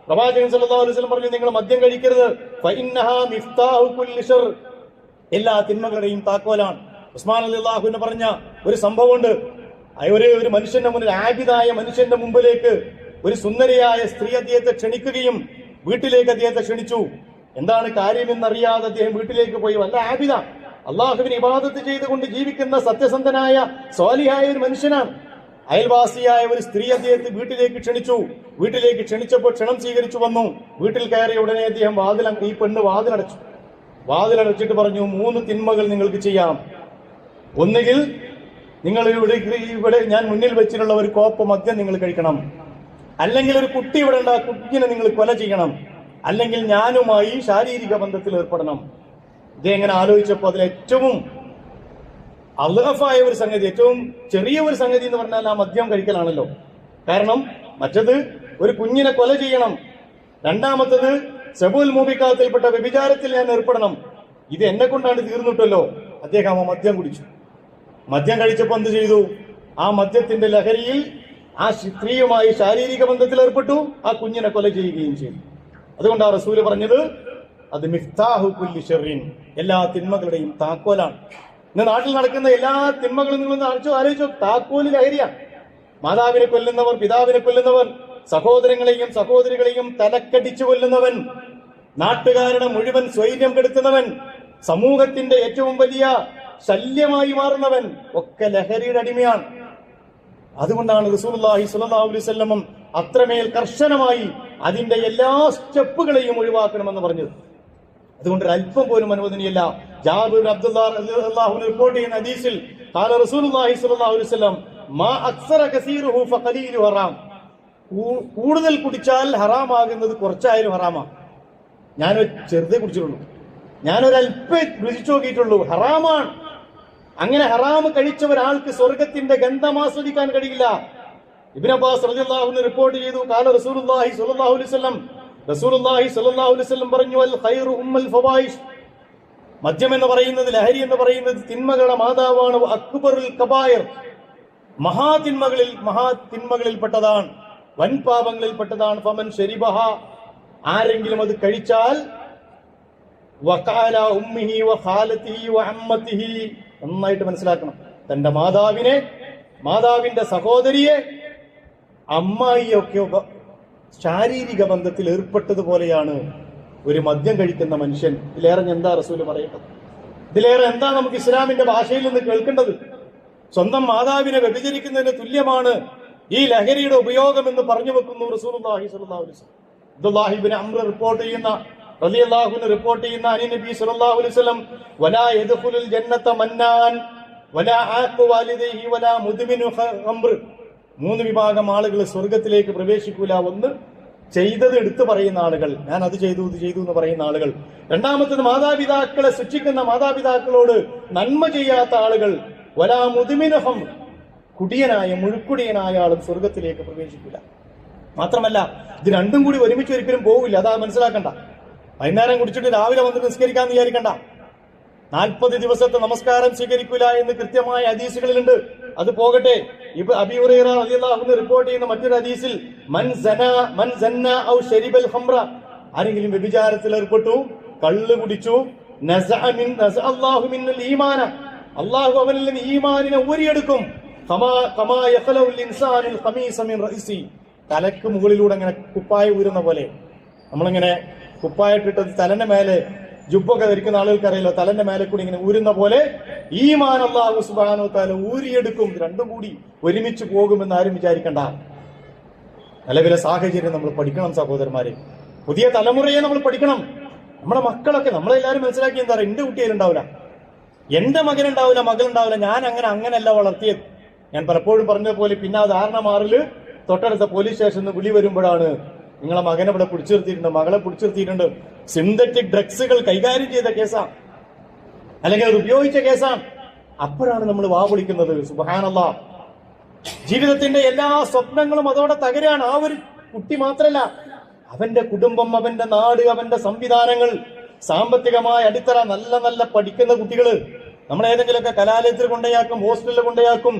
പ്രവാചകൻ സല്ലല്ലാഹു അലൈഹി വസല്ലം പറഞ്ഞു, നിങ്ങൾ മദ്യം കഴിക്കരുത്. ഫഇന്നഹാ മിഫ്താഹു കുല്ലി ശർ, എല്ലാ തിന്മകളുടെയും താക്കോലാണ്. ഉസ്മാൻ റളിയല്ലാഹു അൻഹു പറഞ്ഞ ഒരു സംഭവമുണ്ട്. ഒരു മനുഷ്യന്റെ മുന്നിൽ, ആബിദായ മനുഷ്യന്റെ മുമ്പിലേക്ക് ഒരു സുന്ദരിയായ സ്ത്രീ അദ്ദേഹത്തെ ക്ഷണിക്കുകയും വീട്ടിലേക്ക് അദ്ദേഹത്തെ ക്ഷണിച്ചു. എന്താണ് കാര്യമെന്നറിയാതെ അദ്ദേഹം വീട്ടിലേക്ക് പോയി. വല്ല ആബിദ, അള്ളാഹുവിനെ ഇബാദത്ത് ചെയ്തുകൊണ്ട് ജീവിക്കുന്ന സത്യസന്ധനായ സ്വാലിഹായ ഒരു മനുഷ്യനാണ്. അയൽവാസിയായ ഒരു സ്ത്രീ അദ്ദേഹത്തെ വീട്ടിലേക്ക് ക്ഷണിച്ചു. വീട്ടിലേക്ക് ക്ഷണിച്ചപ്പോൾ ക്ഷണം സ്വീകരിച്ചു വന്നു. വീട്ടിൽ കയറിയ ഉടനെ അദ്ദേഹം ഈ പെണ്ണ് വാതിലടച്ചു. വാതിലടച്ചിട്ട് പറഞ്ഞു, 3 തിന്മകൾ നിങ്ങൾക്ക് ചെയ്യാം. ഒന്നുകിൽ നിങ്ങൾ ഇവിടെ ഞാൻ മുന്നിൽ വെച്ചിട്ടുള്ള ഒരു കോപ്പ് മദ്യം നിങ്ങൾ കഴിക്കണം, അല്ലെങ്കിൽ ഒരു കുട്ടി ഇവിടെ ഉണ്ട്, ആ കുട്ടിനെ നിങ്ങൾ കൊല ചെയ്യണം, അല്ലെങ്കിൽ ഞാനുമായി ശാരീരിക ബന്ധത്തിൽ ഏർപ്പെടണം. ഇതെങ്ങനെ ആലോചിച്ചപ്പോൾ അതിൽ ഏറ്റവും അൽഹഫായ ഒരു സംഗതി, ഏറ്റവും ചെറിയ ഒരു സംഗതി എന്ന് പറഞ്ഞാൽ ആ മദ്യം കഴിക്കലാണല്ലോ. കാരണം മറ്റത് ഒരു കുഞ്ഞിനെ കൊല ചെയ്യണം, രണ്ടാമത്തത് സബുൽ മൂബിക്കാത്തിൽപ്പെട്ട വ്യഭിചാരത്തിൽ ഞാൻ ഏർപ്പെടണം. ഇത് എന്നെ കൊണ്ടാണ് തീർന്നിട്ടല്ലോ. അദ്ദേഹം ആ മദ്യം കുടിച്ചു. മദ്യം കഴിച്ചപ്പോൾ എന്ത് ചെയ്തു? ആ മദ്യത്തിന്റെ ലഹരിയിൽ ആ സ്ത്രീയുമായി ശാരീരിക ബന്ധത്തിൽ ഏർപ്പെട്ടു, ആ കുഞ്ഞിനെ കൊല ചെയ്യുകയും ചെയ്തു. അതുകൊണ്ടാണ് റസൂല് പറഞ്ഞത്, അത് മിഫ്താഹു കുല്ലി ശർറിൻ, എല്ലാ തിന്മകളുടെയും താക്കോലാണ്. ഇന്ന് നാട്ടിൽ നടക്കുന്ന എല്ലാ തിന്മകളും നിങ്ങൾ ആലോചിച്ചോ, താക്കോല് ലഹരിയാണ്. മാതാവിനെ കൊല്ലുന്നവർ, പിതാവിനെ കൊല്ലുന്നവർ, സഹോദരങ്ങളെയും സഹോദരികളെയും തലക്കടിച്ചു കൊല്ലുന്നവൻ, നാട്ടുകാരുടെ മുഴുവൻ സ്വൈര്യം കെടുത്തുന്നവൻ, സമൂഹത്തിന്റെ ഏറ്റവും വലിയ ശല്യമായി മാറുന്നവൻ ഒക്കെ ലഹരിയുടെ അടിമയാണ്. അതുകൊണ്ടാണ് റസൂലുള്ളാഹി സ്വല്ലല്ലാഹു അലൈഹി വസല്ലം അത്രമേൽ കർശനമായി അതിന്റെ എല്ലാ സ്റ്റെപ്പുകളെയും ഒഴിവാക്കണമെന്ന് പറഞ്ഞത്. അതുകൊണ്ട് ഒരല്പം പോലും അനുവദനീയല്ല. ജാബിർ അബ്ദുല്ലാഹ് റളിയല്ലാഹു അൻഹു റിപ്പോർട്ട് ചെയ്യുന്ന ഹദീസിൽ ഖാല റസൂലുള്ളാഹി സ്വല്ലല്ലാഹു അലൈഹി വസല്ലം മാ അക്സറ കസീറുഹു ഫഖലീലു ഹറാം, കൂടുതൽ കുടിച്ചാൽ ഹറാമാകുന്നത് കുറച്ചായാലും ഹറാമാണ്. ഞാനൊരു ചെറുതേ കുടിച്ചിട്ടുള്ളൂ, ഞാനൊരല്പേ രുചിച്ചു നോക്കിയിട്ടുള്ളൂ, ഹറാമാണ്. അങ്ങനെ ഹറാം കഴിച്ച ഒരാൾക്ക് സ്വർഗത്തിന്റെ ഗന്ധം ആസ്വദിക്കാൻ കഴിയില്ല. ഇബ്നു അബ്ബാസ് റളിയല്ലാഹു അൻഹു റിപ്പോർട്ട് ചെയ്തു, ഖാല റസൂലുള്ളാഹി സ്വല്ലല്ലാഹു അലൈഹി വസല്ലം, റസൂലുള്ളാഹി സ്വല്ലല്ലാഹു അലൈഹി വസല്ലം പറഞ്ഞു, അൽ ഖൈറു ഉമ്മുൽ ഫവായിഷ്, മദ്യം എന്ന് പറയുന്നത്, ലഹരി എന്ന് പറയുന്നത് തിന്മകളുടെ മാതാവാണ്. അക്ബറുൽ കബായിർ, മഹാതിന്മകളിൽപ്പെട്ടതാണ്, വൻപാപങ്ങളിൽപ്പെട്ടതാണ്. ഫമൻ ശരിബഹ, ആരെങ്കിലും അത് കഴിച്ചാൽ, വഖാല ഉമ്മിഹി വഖാലതിഹി വഅമ്മതിഹി, നന്നായിട്ട് മനസ്സിലാക്കണം, തന്റെ മാതാവിനെ, മാതാവിന്റെ സഹോദരിയെ, അമ്മായിയൊക്കെ ശാരീരിക ബന്ധത്തിൽ ഏർപ്പെട്ടതുപോലെയാണ് ഒരു മദ്യം കഴിക്കുന്ന മനുഷ്യൻ. ഇതിലേറെ എന്താ റസൂല് പറയേണ്ടത്? ഇതിലേറെ എന്താ നമുക്ക് ഇസ്ലാമിന്റെ ഭാഷയിൽ നിന്ന് കേൾക്കേണ്ടത്? സ്വന്തം മാതാവിനെ വ്യഭിചരിക്കുന്നതിന് തുല്യമാണ് ഈ ലഹരിയുടെ ഉപയോഗം എന്ന് പറഞ്ഞു വെക്കുന്നു റസൂലുള്ളാഹി സ്വല്ലല്ലാഹു അലൈഹി വസല്ലം. അബ്ദുല്ലാഹി ഇബ്നു അംർ റിപ്പോർട്ട് ചെയ്യുന്ന, റളിയല്ലാഹു അൻഹു റിപ്പോർട്ട് ചെയ്യുന്ന, അനി നബി സ്വല്ലല്ലാഹു അലൈഹി വസല്ലം, വലാ യദ്ഖുലുൽ ജന്നത മന്നാൻ വലാ ആഖു വാലിദൈഹി വലാ മുദ്മിനു ഖംർ, 3 വിഭാഗം ആളുകൾ സ്വർഗത്തിലേക്ക് പ്രവേശിക്കൂല. ഒന്ന്, ചെയ്തത് എടുത്തു പറയുന്ന ആളുകൾ, ഞാൻ അത് ചെയ്തു ഇത് ചെയ്തു എന്ന് പറയുന്ന ആളുകൾ. രണ്ടാമത്തത്, മാതാപിതാക്കളെ ശിക്ഷിക്കുന്ന, മാതാപിതാക്കളോട് നന്മ ചെയ്യാത്ത ആളുകൾ. വലാ മുദ്മിനു ഖംർ, കുടിയനായ മുഴുക്കുടിയനായ ആളും സ്വർഗത്തിലേക്ക് പ്രവേശിക്കില്ല. മാത്രമല്ല ഇത് രണ്ടും കൂടി ഒരുമിച്ച് ഒരിക്കലും പോകില്ല. അതാ മനസ്സിലാക്കണ്ട. വൈകുന്നേരം കുടിച്ചിട്ട് രാവിലെ വന്ന് നിസ്കരിക്കാന്ന് വിചാരിക്കണ്ട. 40 ദിവസത്തെ നമസ്കാരം സ്വീകരിക്കില്ല എന്ന് കൃത്യമായ ഹദീസുകളിലുണ്ട്. അത് പോകട്ടെ. അബീ ഹുറൈറ റളിയല്ലാഹു അൻഹു റിപ്പോർട്ട് ചെയ്യുന്ന മറ്റൊരു ഹദീസിൽ, മൻ സന്ന ഔ ശരിബൽ ഖംറ, ആരെങ്കിലും വ്യഭിചാരത്തിൽ ഏർപ്പെട്ടു, കള്ള് കുടിച്ചു, അല്ലാഹു മിന്നൽ ഈമാന, അല്ലാഹു അവനിൽ നിന്ന് ഈമാനിനെ ഊരിയെടുക്കും. കമാ യഖലഉൽ ഇൻസാനുൽ ഖമീസ മിൻ റഅസി, തലക്ക് മുകളിലൂടെ അങ്ങനെ കുപ്പായ ഊരുന്ന പോലെ, നമ്മളിങ്ങനെ കുപ്പായിട്ടിട്ട് തലന്റെ മേലെ ജുബ്ബൊക്കെ ധരിക്കുന്ന ആളുകൾക്ക് അറിയില്ല, തലന്റെ മേലെ കൂടി ഇങ്ങനെ ഊരുന്ന പോലെ ഈമാൻ അല്ലാഹു സുബ്ഹാനഹു വ തആല ഊരിയെടുക്കും. രണ്ടും കൂടി ഒരുമിച്ച് പോകുമെന്ന് ആരും വിചാരിക്കണ്ട. നിലവിലെ സാഹചര്യം നമ്മൾ പഠിക്കണം സഹോദരന്മാരെ. പുതിയ തലമുറയെ നമ്മൾ പഠിക്കണം. നമ്മുടെ മക്കളൊക്കെ, നമ്മളെല്ലാവരും മനസ്സിലാക്കി എന്താ പറയുക, എന്റെ കുട്ടികളുണ്ടാവില്ല, എന്റെ മകനുണ്ടാവില്ല, മകളുണ്ടാവില്ല, ഞാൻ അങ്ങനെയല്ല വളർത്തിയത്. ഞാൻ പലപ്പോഴും പറഞ്ഞതുപോലെ പിന്നെ ആ ധാരണ മാറല് തൊട്ടടുത്ത പോലീസ് സ്റ്റേഷനിൽ വിളി വരുമ്പോഴാണ്, നിങ്ങളെ മകനെ ഇവിടെ പിടിച്ചു നിർത്തിയിട്ടുണ്ട്, മകളെ പിടിച്ചു നിർത്തിയിട്ടുണ്ട്, സിന്തറ്റിക് ഡ്രഗ്സുകൾ കൈകാര്യം ചെയ്ത കേസാണ്, അല്ലെങ്കിൽ അത് ഉപയോഗിച്ച കേസാണ്. അപ്പോഴാണ് നമ്മൾ വാ വിളിക്കുന്നത്. സുബ്ഹാനല്ലാഹ്, ജീവിതത്തിന്റെ എല്ലാ സ്വപ്നങ്ങളും അതോടെ തകരാണ്. ആ ഒരു കുട്ടി മാത്രമല്ല, അവന്റെ കുടുംബം, അവന്റെ നാട്, അവന്റെ സംവിധാനങ്ങൾ, സാമ്പത്തികമായ അടിത്തറ, നല്ല നല്ല പഠിക്കുന്ന കുട്ടികള്, നമ്മൾ ഏതെങ്കിലുമൊക്കെ കലാലയത്തിൽ കൊണ്ടയാക്കും, ഹോസ്റ്റലിൽ കൊണ്ടയാക്കും.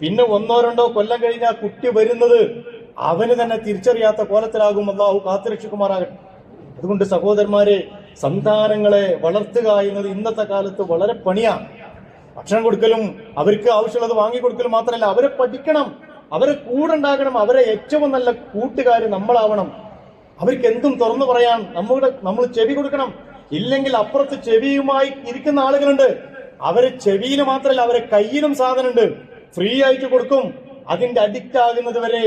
പിന്നെ 1-2 കൊല്ലം കഴിഞ്ഞാൽ കുട്ടി വരുന്നത് അവന് തന്നെ തിരിച്ചറിയാത്ത കോലത്തിലാകും. അല്ലാഹു കാത്തുരക്ഷിക്കുമാറാകട്ടെ. അതുകൊണ്ട് സഹോദരന്മാരെ, സന്താനങ്ങളെ വളർത്തുക എന്നത് ഇന്നത്തെ കാലത്ത് വളരെ പണിയാണ്. ഭക്ഷണം കൊടുക്കലും അവർക്ക് ആവശ്യമുള്ളത് വാങ്ങിക്കൊടുക്കലും മാത്രമല്ല, അവരെ പഠിക്കണം, അവരെ കൂടെ ഉണ്ടാകണം, അവരെ ഏറ്റവും നല്ല കൂട്ടുകാര് നമ്മളാവണം. അവർക്ക് എന്തും തുറന്നു പറയാൻ നമ്മൾ ചെവി കൊടുക്കണം. ഇല്ലെങ്കിൽ അപ്പുറത്ത് ചെവിയുമായി ഇരിക്കുന്ന ആളുകളുണ്ട്. അവരെ ചെവിയിൽ മാത്രമല്ല, അവരെ കയ്യിലും സാധനമുണ്ട്, ഫ്രീ ആയിട്ട് കൊടുക്കും. അതിന്റെ അഡിക്റ്റ് ആകുന്നത് വരെ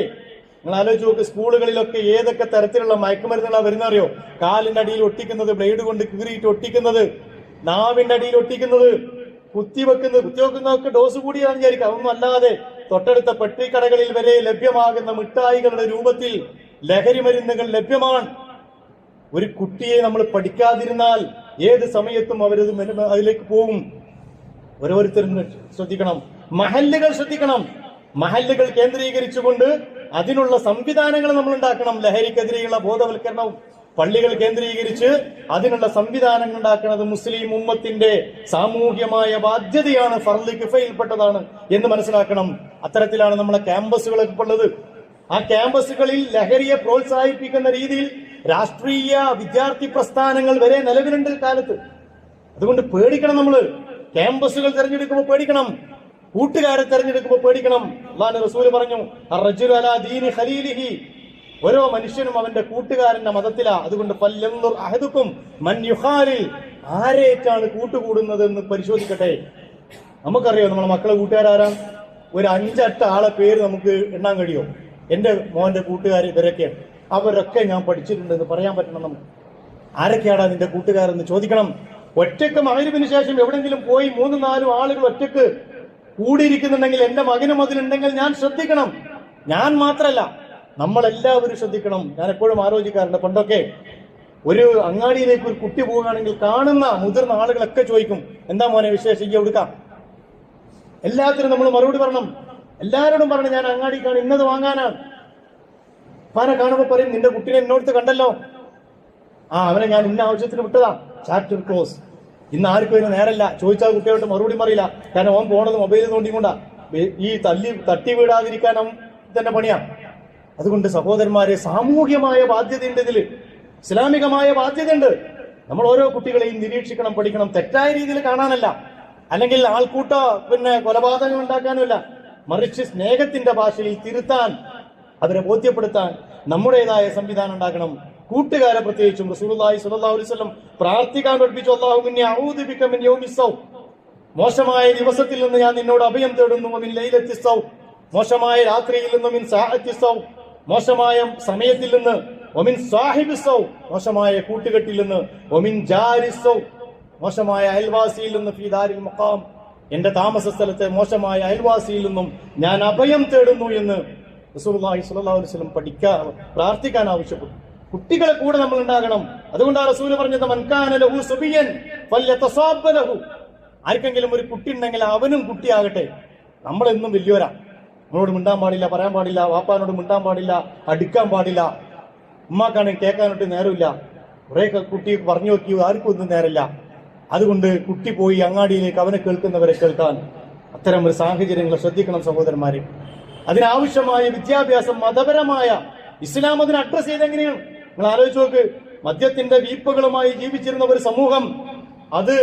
നിങ്ങൾ ആലോചിച്ച് നോക്ക്. സ്കൂളുകളിലൊക്കെ ഏതൊക്കെ തരത്തിലുള്ള മയക്കുമരുന്നുകളാണ് വരുന്നറിയോ? കാലിന്റെ അടിയിൽ ഒട്ടിക്കുന്നത്, ബ്ലേഡ് കൊണ്ട് കീറിയിട്ട് ഒട്ടിക്കുന്നത്, നാവിന്റെ അടിയിൽ ഒട്ടിക്കുന്നത്, കുത്തിവെക്കുന്നതൊക്കെ ഡോസ് കൂടിയാണെന്ന് വിചാരിക്കാം. അതൊന്നും അല്ലാതെ തൊട്ടടുത്ത പെട്ടിക്കടകളിൽ വരെ ലഭ്യമാകുന്ന മിഠായികളുടെ രൂപത്തിൽ ലഹരി മരുന്നുകൾ ലഭ്യമാണ്. ഒരു കുട്ടിയെ നമ്മൾ പഠിക്കാതിരുന്നാൽ ഏത് സമയത്തും അതിലേക്ക് പോകും. ഓരോരുത്തരും ശ്രദ്ധിക്കണം, മഹല്ലുകൾ ശ്രദ്ധിക്കണം. മഹല്ലുകൾ കേന്ദ്രീകരിച്ചുകൊണ്ട് അതിനുള്ള സംവിധാനങ്ങൾ നമ്മൾ ഉണ്ടാക്കണം. ലഹരിക്കെതിരെയുള്ള ബോധവൽക്കരണവും പള്ളികൾ കേന്ദ്രീകരിച്ച് അതിനുള്ള സംവിധാനങ്ങൾ ഉണ്ടാക്കുന്നത് മുസ്ലിം ഉമ്മത്തിന്റെ സാമൂഹ്യമായ ബാധ്യതയാണ്, ഫർള് കിഫയിൽപ്പെട്ടതാണ് എന്ന് മനസ്സിലാക്കണം. അത്തരത്തിലാണ് നമ്മളെ ക്യാമ്പസുകളൊക്കെ ഉള്ളത്. ആ ക്യാമ്പസുകളിൽ ലഹരിയെ പ്രോത്സാഹിപ്പിക്കുന്ന രീതിയിൽ രാഷ്ട്രീയ വിദ്യാർത്ഥി പ്രസ്ഥാനങ്ങൾ വരെ നിലവിലുണ്ട് കാലത്ത്. അതുകൊണ്ട് പേടിക്കണം. നമ്മള് ക്യാമ്പസുകൾ തെരഞ്ഞെടുക്കുമ്പോൾ പേടിക്കണം, കൂട്ടുകാരെ തെരഞ്ഞെടുക്കുമ്പോൾ പേടിക്കണം. അല്ലാഹുവിന്റെ റസൂല് പറഞ്ഞു, അർറജുലു അലാ ദീനി ഖലീലിഹി, ഓരോ മനുഷ്യനും അവന്റെ കൂട്ടുകാരന്റെ മതത്തിലാ. അതുകൊണ്ട് ഫല്യൻദുർ അഹദുക്കും മൻ യുഖാലിൽ, ആരേറ്റാണ് കൂട്ടുകൂടുന്നത് എന്ന് പരിശോധിക്കട്ടെ. നമുക്കറിയോ നമ്മളെ മക്കളെ കൂട്ടുകാരാരാ? ഒരു 5-8 ആളെ പേര് നമുക്ക് എണ്ണാൻ കഴിയോ? എന്റെ മോന്റെ കൂട്ടുകാർ ഇവരൊക്കെയാണ്, അവരൊക്കെ ഞാൻ പഠിച്ചിട്ടുണ്ട് എന്ന് പറയാൻ പറ്റണം നമുക്ക്. ആരൊക്കെയാടാ നിന്റെ കൂട്ടുകാരെന്ന് ചോദിക്കണം. ഒറ്റക്ക് മഗ്‌രിബിന് ശേഷം എവിടെങ്കിലും പോയി 3-4 ആളുകൾ ഒറ്റക്ക് കൂടിയിരിക്കുന്നുണ്ടെങ്കിൽ, എന്റെ മകനും അതിലുണ്ടെങ്കിൽ ഞാൻ ശ്രദ്ധിക്കണം. ഞാൻ മാത്രല്ല, നമ്മളെല്ലാവരും ശ്രദ്ധിക്കണം. ഞാൻ എപ്പോഴും ആലോചിക്കാറുണ്ട്, പണ്ടൊക്കെ ഒരു അങ്ങാടിയിലേക്ക് ഒരു കുട്ടി പോവുകയാണെങ്കിൽ കാണുന്ന മുതിർന്ന ആളുകളൊക്കെ ചോദിക്കും, എന്താ മോനെ വിശേഷം, എടുക്കാം. എല്ലാത്തിനും നമ്മൾ മറുപടി പറയണം. എല്ലാവരോടും പറഞ്ഞു, ഞാൻ അങ്ങാടിക്കാണ്, ഇന്നത് വാങ്ങാനാണ്. പാനെ കാണുമ്പോ പറയും, നിന്റെ കുട്ടീനെ എന്നോടത്ത് കണ്ടല്ലോ, അവനെ ഞാൻ ഇന്ന ആവശ്യത്തിന് വിട്ടതാ, ചാപ്റ്റർ ക്ലോസ്. ഇന്ന് ആർക്കും അതിന് നേരല്ല. ചോദിച്ചാൽ കുട്ടിയോട്ട് മറുപടി പറയില്ല. കാരണം ഓൻ പോണത് മൊബൈലിൽ നോണ്ടിക്കൊണ്ടാ. ഈ തട്ടി വീടാതിരിക്കാൻ തന്നെ പണിയാണ്. അതുകൊണ്ട് സഹോദരന്മാരെ, സാമൂഹ്യമായ ബാധ്യതയുണ്ട് ഇതില്, ഇസ്ലാമികമായ ബാധ്യതയുണ്ട്. നമ്മൾ ഓരോ കുട്ടികളെയും നിരീക്ഷിക്കണം, പഠിക്കണം. തെറ്റായ രീതിയിൽ കാണാനല്ല, അല്ലെങ്കിൽ ആൾക്കൂട്ട കൊലപാതകം ഉണ്ടാക്കാനുമല്ല, മറിച്ച് സ്നേഹത്തിന്റെ ഭാഷയിൽ തിരുത്താൻ, അവരെ ബോധ്യപ്പെടുത്താൻ നമ്മുടേതായ സംവിധാനം ഉണ്ടാക്കണം. കൂട്ടുകാരെ പ്രത്യേകിച്ചും റസൂലുള്ളാഹി സ്വല്ലല്ലാഹു അലൈഹി വസല്ലം പ്രാർത്ഥിക്കാൻ പഠിപ്പിച്ചു, അല്ലാഹുമ്മ അഊദു ബിക മിൻ യൗമിസ് സൗ, മോശമായ ദിവസത്തിൽ നിന്ന് ഞാൻ നിന്നോട് അഭയം തേടുന്നു, മിൻ ലൈലത്തിസ് സൗ, മോശമായ രാത്രിയിൽ നിന്ന്, മിൻ സാഅത്തിസ് സൗ, മോശമായ സമയത്തിൽ നിന്ന്, വമിൻ സാഹിബിസ് സൗ, മോശമായ കൂട്ടുകെട്ടിൽ നിന്ന്, വമിൻ ജാരിസ് സൗ, മോശമായ അയൽവാസിയിൽ നിന്ന്, ഫീ ദാരിൽ മഖാം, എന്റെ താമസ സ്ഥലത്തെ മോശമായ അയൽവാസിയിൽ നിന്നും ഞാൻ അഭയം തേടുന്നു എന്ന് റസൂലുള്ളാഹി സ്വല്ലല്ലാഹു അലൈഹി വസല്ലം പ്രാർത്ഥിക്കാൻ ആവശ്യപ്പെട്ടു. കുട്ടികളെ കൂടെ നമ്മൾ ഉണ്ടാകണം. അതുകൊണ്ടാണ് റസൂല് പറഞ്ഞത്, മൻ കാന ലഹു സുബിയൻ ഫല്യതസാബ്ബ ലഹു, ആർക്കെങ്കിലും ഒരു കുട്ടി ഉണ്ടെങ്കിൽ അവനും കുട്ടിയാകട്ടെ. നമ്മളെന്നും വലിയവരാ, നമ്മളോട് മിണ്ടാൻ പാടില്ല, പറയാൻ പാടില്ല, വാപ്പാനോട് മിണ്ടാൻ പാടില്ല, അടുക്കാൻ പാടില്ല. ഉമ്മാക്കാണെങ്കിൽ കേൾക്കാനോട്ട് നേരമില്ല. കുറെ കുട്ടി പറഞ്ഞു നോക്കി, ആർക്കും ഒന്നും നേരമില്ല. അതുകൊണ്ട് കുട്ടി പോയി അങ്ങാടിയിലേക്ക് അവനെ കേൾക്കുന്നവരെ കേൾക്കാൻ, അത്തരം ഒരു സാഹചര്യങ്ങൾ ശ്രദ്ധിക്കണം സഹോദരന്മാരെ. അതിനാവശ്യമായ വിദ്യാഭ്യാസം, മതപരമായ ഇസ്ലാം അതിനെ അഡ്രസ് ചെയ്തെങ്ങനെയാണ് നിങ്ങൾ ആലോചിച്ച് നോക്ക്. മദ്യത്തിന്റെ വീപ്പകളുമായി ജീവിച്ചിരുന്ന ഒരു സമൂഹം, അത്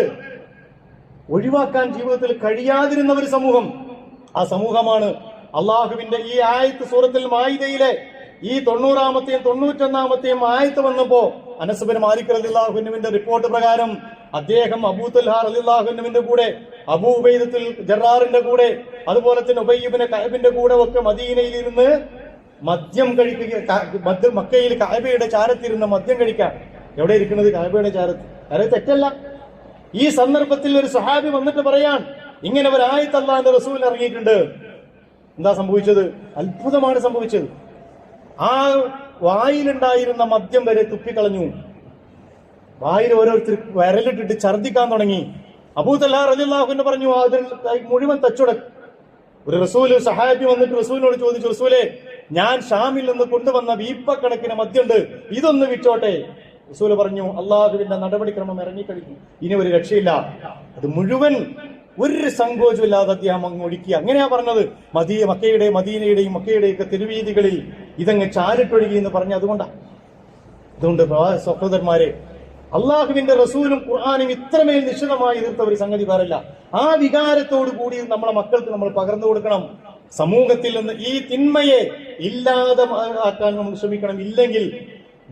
ഒഴിവാക്കാൻ ജീവിതത്തിൽ കഴിയാതിരുന്ന ഒരു സമൂഹം, ആ സമൂഹമാണ് അള്ളാഹുവിന്റെ ഈ ആയത്ത് സൂറത്തുൽ മാഇദയിലെ ഈ 90-ാമത്തെയും 91-ാമത്തെയും ആയത്ത് വന്നപ്പോ അനസ് ബിൻ മാലിക് റളിയല്ലാഹു അൻഹുവിന്റെ റിപ്പോർട്ട് പ്രകാരം അദ്ദേഹം അബൂ തൽഹാ റളിയല്ലാഹു അൻഹുവിന്റെ കൂടെ, അബൂ ഉബൈദത്തുൽ ജറാറിന്റെ കൂടെ, അതുപോലെ തന്നെ ഉബയ്യ് ഇബ്നു കഅബിന്റെ കൂടെ ഒക്കെ മദീനയിൽ ഇരുന്ന് മദ്യം കഴിക്കുക. മക്കയിൽ കഅബയുടെ ചാരത്തിരുന്ന് മദ്യം കഴിക്കാൻ. എവിടെ ഇരിക്കുന്നത്? കഅബയുടെ ചാരത്ത്. അത് തെറ്റല്ല. ഈ സന്ദർഭത്തിൽ ഒരു സഹാബി വന്നിട്ട് പറയാൻ, ഇങ്ങനെ ഒരു ആയത്ത് അല്ലാഹുവിന്റെ റസൂൽ ഇറങ്ങിയിട്ടുണ്ട്. എന്താ സംഭവിച്ചത്? അത്ഭുതമാണ് സംഭവിച്ചത്. ആ വായിലുണ്ടായിരുന്ന മദ്യം വരെ തുപ്പിക്കളഞ്ഞു. വായിൽ ഓരോരുത്തർ വിരലിട്ടിട്ട് ഛർദ്ദിക്കാൻ തുടങ്ങി. അബൂ തൽഹാ റളിയല്ലാഹു അൻഹു പറഞ്ഞു, അതിൽ മുഴുവൻ തച്ചുടക്കും. ഒരു റസൂല് സഹാബി വന്നിട്ട് റസൂലിനോട് ചോദിച്ചു, റസൂലെ, ഞാൻ ഷാമിൽ നിന്ന് കൊണ്ടുവന്ന വീപ്പക്കണക്കിന് മദ്യമുണ്ട്, ഇതൊന്ന് വിറ്റോട്ടെ. റസൂല് പറഞ്ഞു, അള്ളാഹുവിന്റെ നടപടിക്രമം ഇറങ്ങിക്കഴിഞ്ഞു, ഇനി ഒരു രക്ഷയില്ല. അത് മുഴുവൻ ഒരു സങ്കോചമില്ലാതെ അദ്ദേഹം അങ്ങ് ഒഴുക്കി. അങ്ങനെയാ പറഞ്ഞത്, മദീനയുടെയും മക്കയുടെയൊക്കെ തെരുവീതികളിൽ ഇതങ്ങ് ചാരിട്ടൊഴുകി എന്ന് പറഞ്ഞ അതുകൊണ്ട് സഹോദരന്മാരെ, അള്ളാഹുവിന്റെ റസൂലും ഖുർആനും ഇത്രമേൽ നിശ്ചിതമായി എതിർത്ത ഒരു സംഗതി പറയില്ല. ആ വികാരത്തോടു കൂടി നമ്മളെ മക്കൾക്ക് നമ്മൾ പകർന്നു കൊടുക്കണം. സമൂഹത്തിൽ നിന്ന് ഈ തിന്മയെ ഇല്ലാതെ ആക്കാൻ നമ്മൾ ശ്രമിക്കണം. ഇല്ലെങ്കിൽ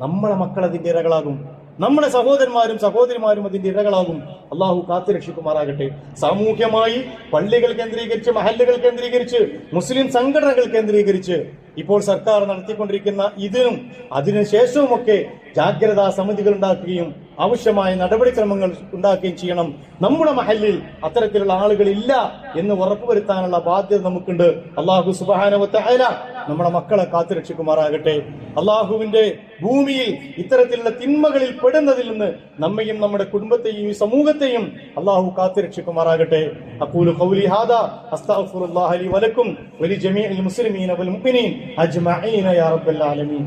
നമ്മളെ മക്കൾ അതിന്റെ ഇരകളാകും, നമ്മുടെ സഹോദരന്മാരും സഹോദരിമാരും അതിന്റെ ഇരകളാകും. അള്ളാഹു കാത്തുരക്ഷിക്കുമാറാകട്ടെ. സാമൂഹ്യമായി പള്ളികൾ കേന്ദ്രീകരിച്ച്, മഹല്ലുകൾ കേന്ദ്രീകരിച്ച്, മുസ്ലിം സംഘടനകൾ കേന്ദ്രീകരിച്ച് ഇപ്പോൾ സർക്കാർ നടത്തിക്കൊണ്ടിരിക്കുന്ന ഇതിനും അതിനുശേഷവുമൊക്കെ ജാഗ്രതാ സമിതികൾ ഉണ്ടാക്കുകയും ആവശ്യമായ നടപടിക്രമങ്ങൾ ഉണ്ടാക്കുകയും ചെയ്യണം. നമ്മുടെ മഹല്ലിൽ അത്തരത്തിലുള്ള ആളുകൾ ഇല്ല എന്ന് ഉറപ്പുവരുത്താനുള്ള ബാധ്യത നമുക്കുണ്ട്. അള്ളാഹു സുബ്ഹാനഹു വ തആല നമ്മുടെ മക്കളെ കാത്തുരക്ഷിക്കുമാറാകട്ടെ. അള്ളാഹുവിന്റെ ഭൂമിയിൽ ഇത്തരത്തിലുള്ള തിന്മകളിൽ പെടുന്നതിൽ നിന്ന് നമ്മയും നമ്മുടെ കുടുംബത്തെയും ഈ സമൂഹത്തെയും അള്ളാഹു കാത്തുരക്ഷിക്കുമാറാകട്ടെ. അഖൂലു ഖൗലി ഹാദാ അസ്തഗ്ഫിറുല്ലാഹ ലി വലക്കും വലി ജമീഇൽ മുസ്ലിമീന വൽ മുഅ്മിനീൻ അജ്മഈന യാ റബ്ബൽ ആലമീൻ.